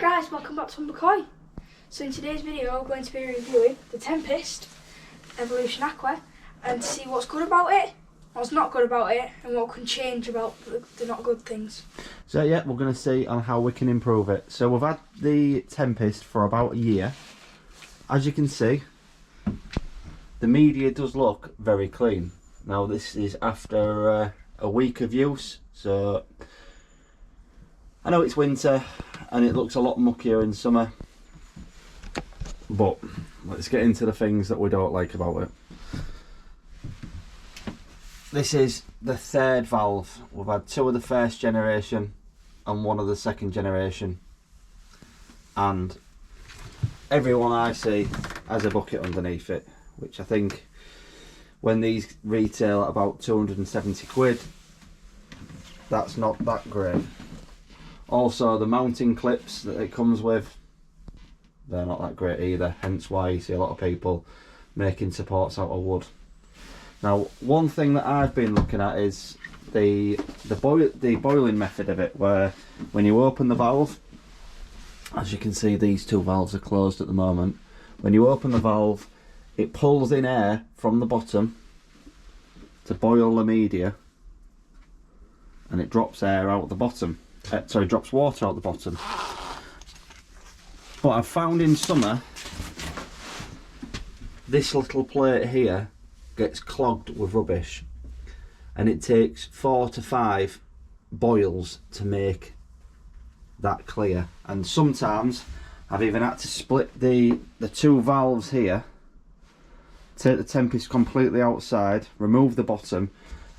Right guys, welcome back to Humber Koi. So in today's video we're going to be reviewing the Tempest Evolution Aqua and to see what's good about it, what's not good about it and what can change about the not good things. So yeah, we're going to see on how we can improve it. So we've had the Tempest for about a year. As you can see, the media does look very clean. Now this is after a week of use, so I know it's winter and it looks a lot muckier in summer, but let's get into the things that we don't like about it. This is the third valve. We've had two of the first generation and one of the second generation, and everyone I see has a bucket underneath it, which I think when these retail at about 270 quid, that's not that great. Also, the mounting clips that it comes with, they're not that great either, hence why you see a lot of people making supports out of wood. Now, one thing that I've been looking at is the boiling method of it, where when you open the valve, as you can see these two valves are closed at the moment, when you open the valve it pulls in air from the bottom to boil the media and it drops air out the bottom. Sorry, drops water out the bottom. But I've found in summer this little plate here gets clogged with rubbish, and it takes 4 to 5 boils to make that clear. And sometimes I've even had to split the two valves here, take the Tempest completely outside, remove the bottom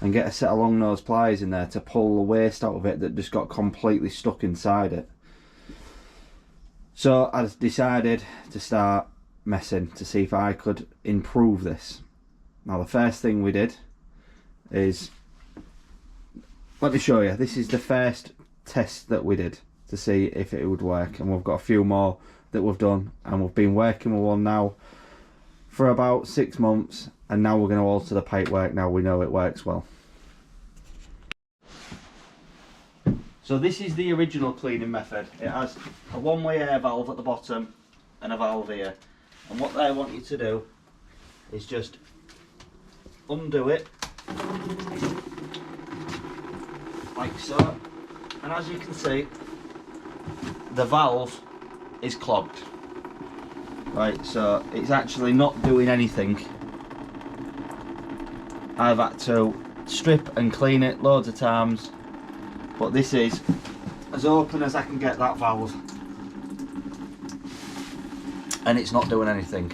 and get a set of long nose pliers in there to pull the waste out of it that just got completely stuck inside it. So I decided to start messing to see if I could improve this. Now the first thing we did is, let me show you, this is the first test that we did to see if it would work, and we've got a few more that we've done, and we've been working with one now for about 6 months, and now we're going to alter the pipework now we know it works well. So this is the original cleaning method. It has a one-way air valve at the bottom and a valve here, and what they want you to do is just undo it like so, and as you can see the valve is clogged. Right, so it's actually not doing anything. I've had to strip and clean it loads of times, but this is as open as I can get that valve, and it's not doing anything.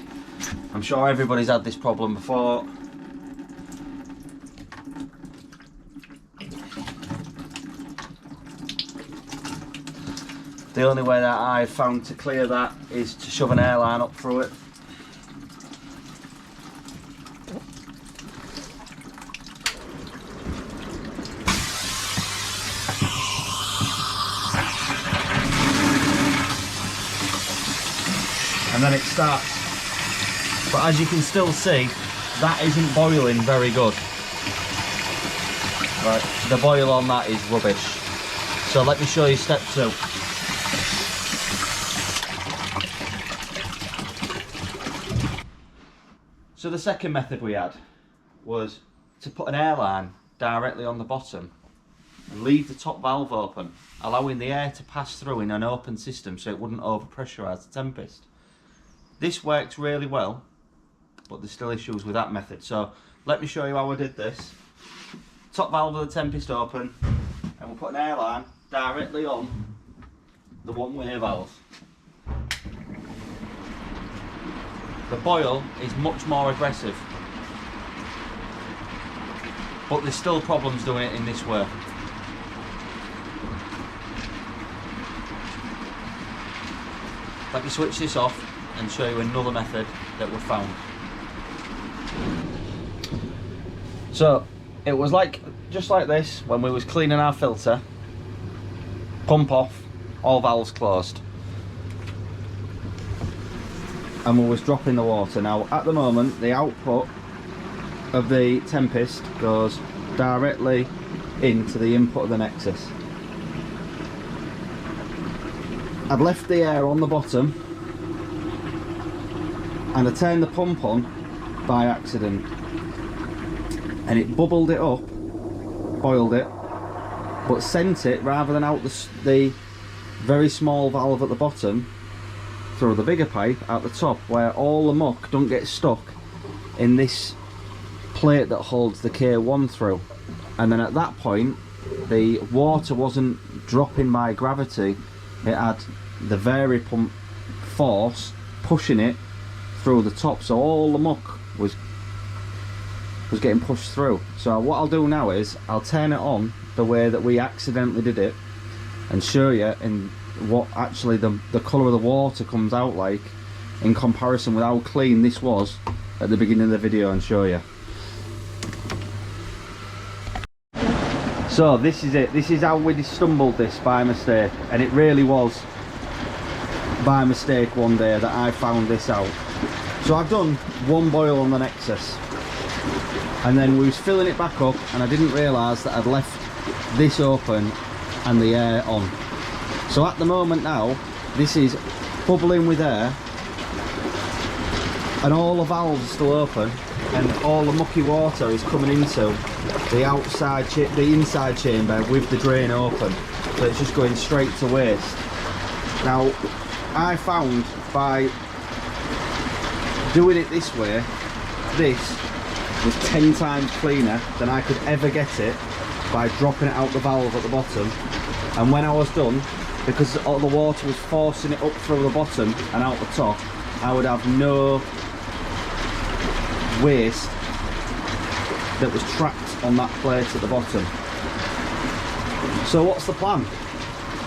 I'm sure everybody's had this problem before. The only way that I've found to clear that is to shove an airline up through it. And then it starts. But as you can still see, that isn't boiling very good. Right, the boil on that is rubbish. So let me show you step 2. So the second method we had was to put an airline directly on the bottom and leave the top valve open, allowing the air to pass through in an open system so it wouldn't overpressurise the Tempest. This works really well, but there's still issues with that method. So let me show you how I did this. Top valve of the Tempest open, and we'll put an airline directly on the one-way valve. The boil is much more aggressive, but there's still problems doing it in this way. Let me switch this off and show you another method that we found. So it was like just like this when we was cleaning our filter. Pump off, all valves closed, and we was dropping the water. Now at the moment the output of the Tempest goes directly into the input of the Nexus. I'd left the air on the bottom and I turned the pump on by accident, and it bubbled it up, boiled it, but sent it rather than out the very small valve at the bottom through the bigger pipe at the top, where all the muck don't get stuck in this plate that holds the K1 through. And then at that point the water wasn't dropping by gravity, it had the vari pump force pushing it through the top, so all the muck was getting pushed through. So what I'll do now is I'll turn it on the way that we accidentally did it and show you in what actually the colour of the water comes out like in comparison with how clean this was at the beginning of the video, and show you. So this is it, this is how we stumbled this by mistake, and it really was by mistake one day that I found this out. So I've done one boil on the Nexus, and then we was filling it back up and I didn't realise that I'd left this open and the air on. So at the moment now this is bubbling with air and all the valves are still open and all the mucky water is coming into the outside, the inside chamber with the drain open, so it's just going straight to waste. Now I found by doing it this way, this was 10 times cleaner than I could ever get it by dropping it out the valve at the bottom. And when I was done, because all the water was forcing it up through the bottom and out the top, I would have no waste that was trapped on that plate at the bottom. So what's the plan?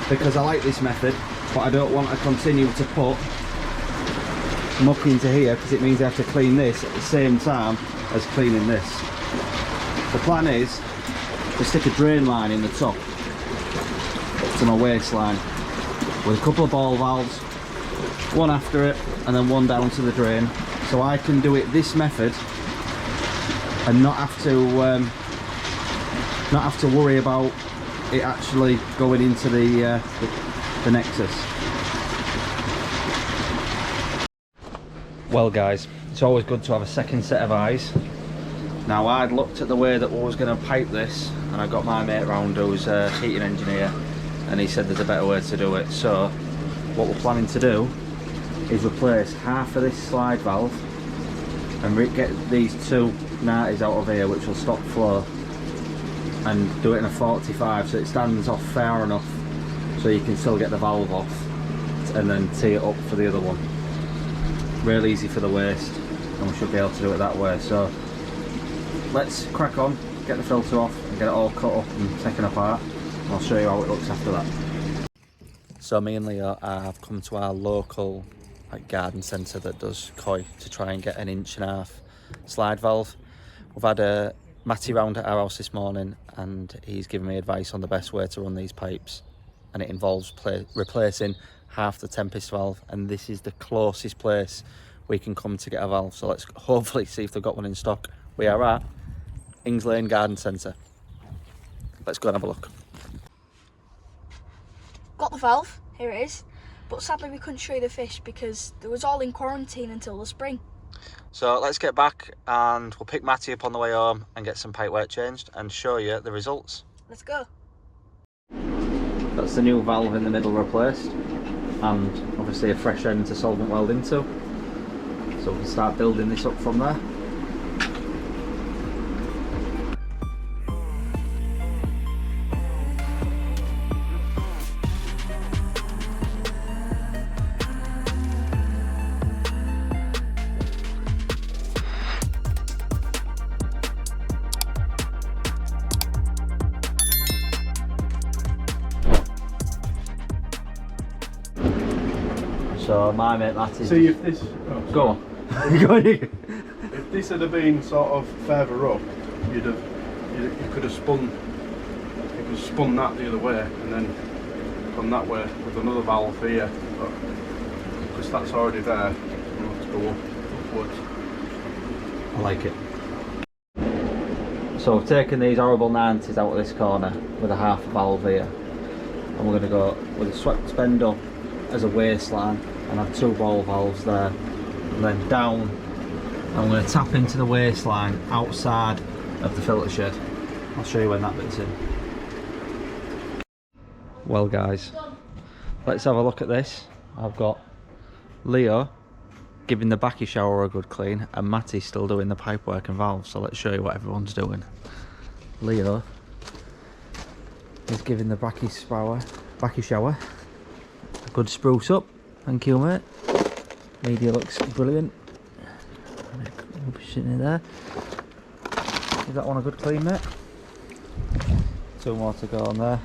Because I like this method, but I don't want to continue to put muck into here, because it means I have to clean this at the same time as cleaning this. The plan is to stick a drain line in the top up to my waistline with a couple of ball valves, one after it and then one down to the drain, so I can do it this method and not have to worry about it actually going into the Nexus. Well guys, it's always good to have a second set of eyes. Now I'd looked at the way that I was going to pipe this, and I got my mate round who's a heating engineer, and he said there's a better way to do it. So what we're planning to do is replace half of this slide valve and get these two nighties out of here, which will stop flow, and do it in a 45 so it stands off far enough so you can still get the valve off, and then tee it up for the other one. Real easy for the waste, and we should be able to do it that way. So let's crack on, get the filter off and get it all cut up and taken apart, and I'll show you how it looks after that. So me and Leo have come to our local garden centre that does koi to try and get an 1.5" slide valve. We've had Matty round at our house this morning, and he's given me advice on the best way to run these pipes, and it involves replacing half the Tempest valve, and this is the closest place we can come to get a valve. So let's hopefully see if they've got one in stock. We are at Ings Lane Garden Centre. Let's go and have a look. Got the valve, here it is, but sadly we couldn't show you the fish because it was all in quarantine until the spring. So let's get back and we'll pick Matty up on the way home and get some pipe work changed and show you the results. Let's go. That's the new valve in the middle replaced, and obviously a fresh end to solvent weld into, so we can start building this up from there. So my mate Matty. See if this. Oh, go on. Go on. If this had been sort of further up, you could have spun. You could have spun that the other way and then gone that way with another valve here. But because that's already there, you have to go upwards. I like it. So we've taken these horrible 90s out of this corner with a half valve here, and we're going to go with a swept bend up as a waistline and have 2 ball valves there, and then down I'm going to tap into the waistline outside of the filter shed. I'll show you when that bit's in. Well guys, let's have a look at this. I've got Leo giving the backy shower a good clean and Matty's still doing the pipework and valves, so let's show you what everyone's doing. Leo is giving the backy shower a good spruce up. Thank you, mate. Media looks brilliant. We'll be sitting in there. Give that one a good clean, mate. 2 more to go on there.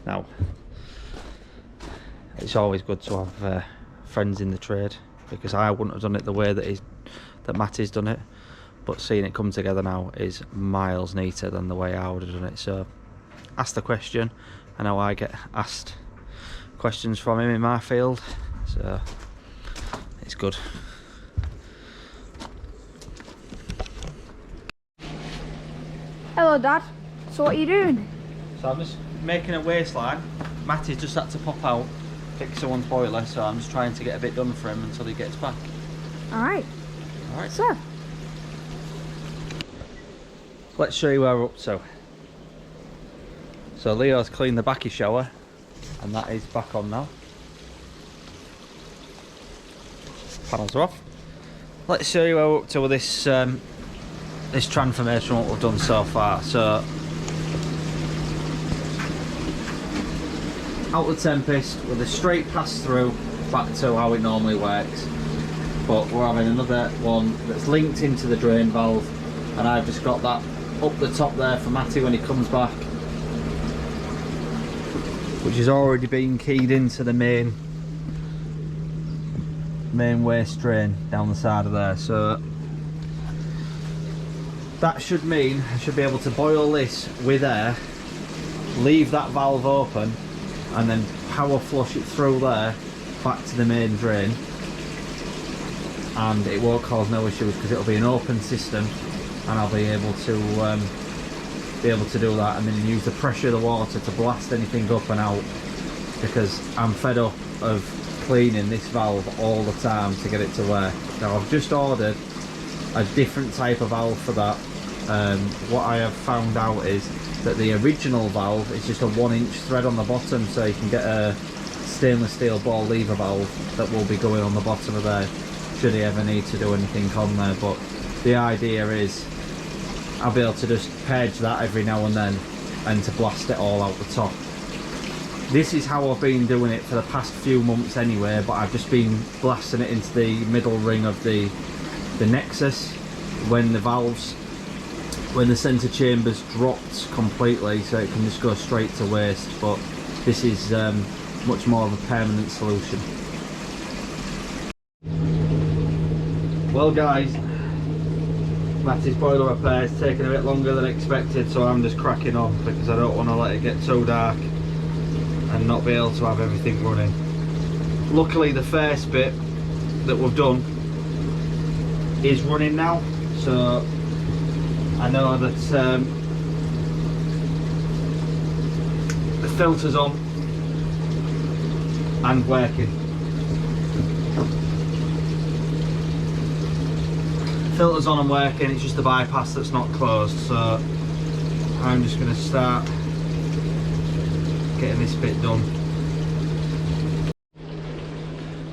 Now, it's always good to have friends in the trade, because I wouldn't have done it the way that Matty's done it, but seeing it come together now is miles neater than the way I would have done it. So ask the question. I know I get asked questions from him in my field, so it's good. Hello, Dad. So what are you doing? So I'm just making a waistline. Matty's just had to pop out, fix someone's boiler, so I'm just trying to get a bit done for him until he gets back. Alright. Alright. So, let's show you where we're up to. So Leo's cleaned the backy shower, and that is back on now. Panels are off. Let's show you where we're up to with this this transformation, what we've done so far. So out the Tempest with a straight pass through back to how it normally works, but we're having another one that's linked into the drain valve, and I've just got that up the top there for Matty when he comes back, which has already been keyed into the main waste drain down the side of there. So that should mean I should be able to boil this with air, leave that valve open, and then power flush it through there back to the main drain, and it won't cause no issues because it'll be an open system, and I'll be able to do that, and then use the pressure of the water to blast anything up and out, because I'm fed up of cleaning this valve all the time to get it to work. Now I've just ordered a different type of valve for that. What I have found out is that the original valve is just a 1-inch thread on the bottom, so you can get a stainless steel ball lever valve that will be going on the bottom of there should he ever need to do anything on there. But the idea is I'll be able to just purge that every now and then and to blast it all out the top. This is how I've been doing it for the past few months anyway, but I've just been blasting it into the middle ring of the Nexus when the centre chamber's dropped completely, so it can just go straight to waste. But this is much more of a permanent solution. Well guys, Matty's boiler repair is taking a bit longer than expected, so I'm just cracking on because I don't want to let it get so dark and not be able to have everything running. Luckily the first bit that we've done is running now, so I know that the filter's on and working. Filter's on and working, it's just the bypass that's not closed, so I'm just going to start getting this bit done.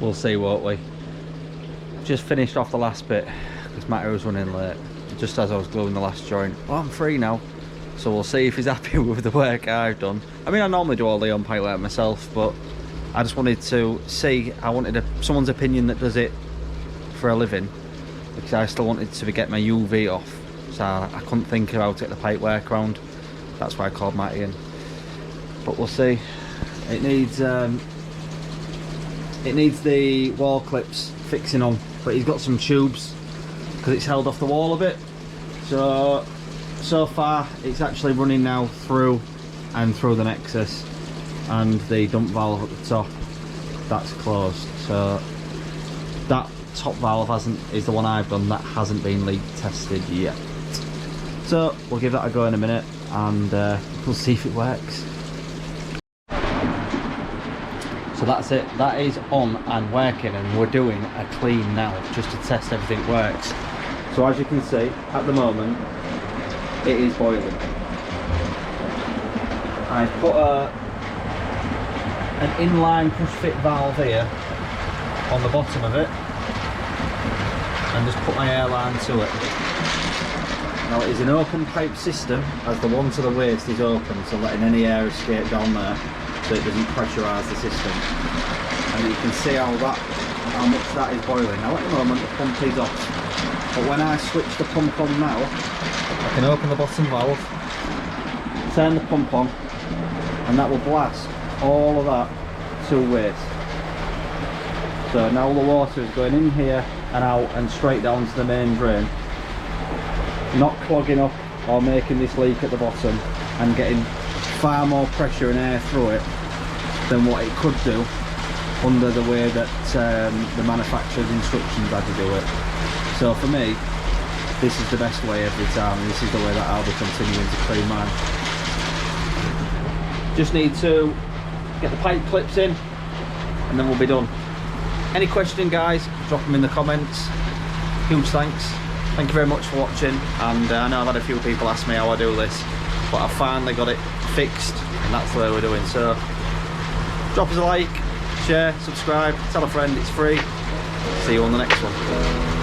We'll see, won't we? Just finished off the last bit because Matty was running late, just as I was gluing the last joint. Well, I'm free now, so we'll see if he's happy with the work I've done. I mean, I normally do all the on-pipe work myself, but I just wanted to see, I wanted someone's opinion that does it for a living, because I still wanted to get my UV off, so I couldn't think of how to get the pipe work around. That's why I called Matty in. But we'll see. It needs the wall clips fixing on, but he's got some tubes because it's held off the wall a bit. So far it's actually running now through the Nexus, and the dump valve at the top, that's closed. So that top valve is the one I've done that hasn't been leak tested yet. So we'll give that a go in a minute, and we'll see if it works. So that's it, that is on and working, and we're doing a clean now just to test everything works. So as you can see, at the moment it is boiling. I've put an inline push fit valve here on the bottom of it, and just put my airline to it. Now it is an open pipe system, as the one to the waist is open, so letting any air escape down there so it doesn't pressurise the system. And you can see how much that is boiling. Now at the moment the pump is off, but when I switch the pump on now, I can open the bottom valve, turn the pump on, and that will blast all of that to waste. So now the water is going in here and out and straight down to the main drain, not clogging up or making this leak at the bottom, and getting far more pressure and air through it than what it could do under the way that the manufacturer's instructions had to do it. So for me, this is the best way every time, and this is the way that I'll be continuing to clean mine. Just need to get the pipe clips in, and then we'll be done. Any question, guys, drop them in the comments. Huge thanks. Thank you very much for watching, and I know I've had a few people ask me how I do this, but I've finally got it fixed, and that's the way we're doing. So drop us a like, share, subscribe, tell a friend, it's free. See you on the next one.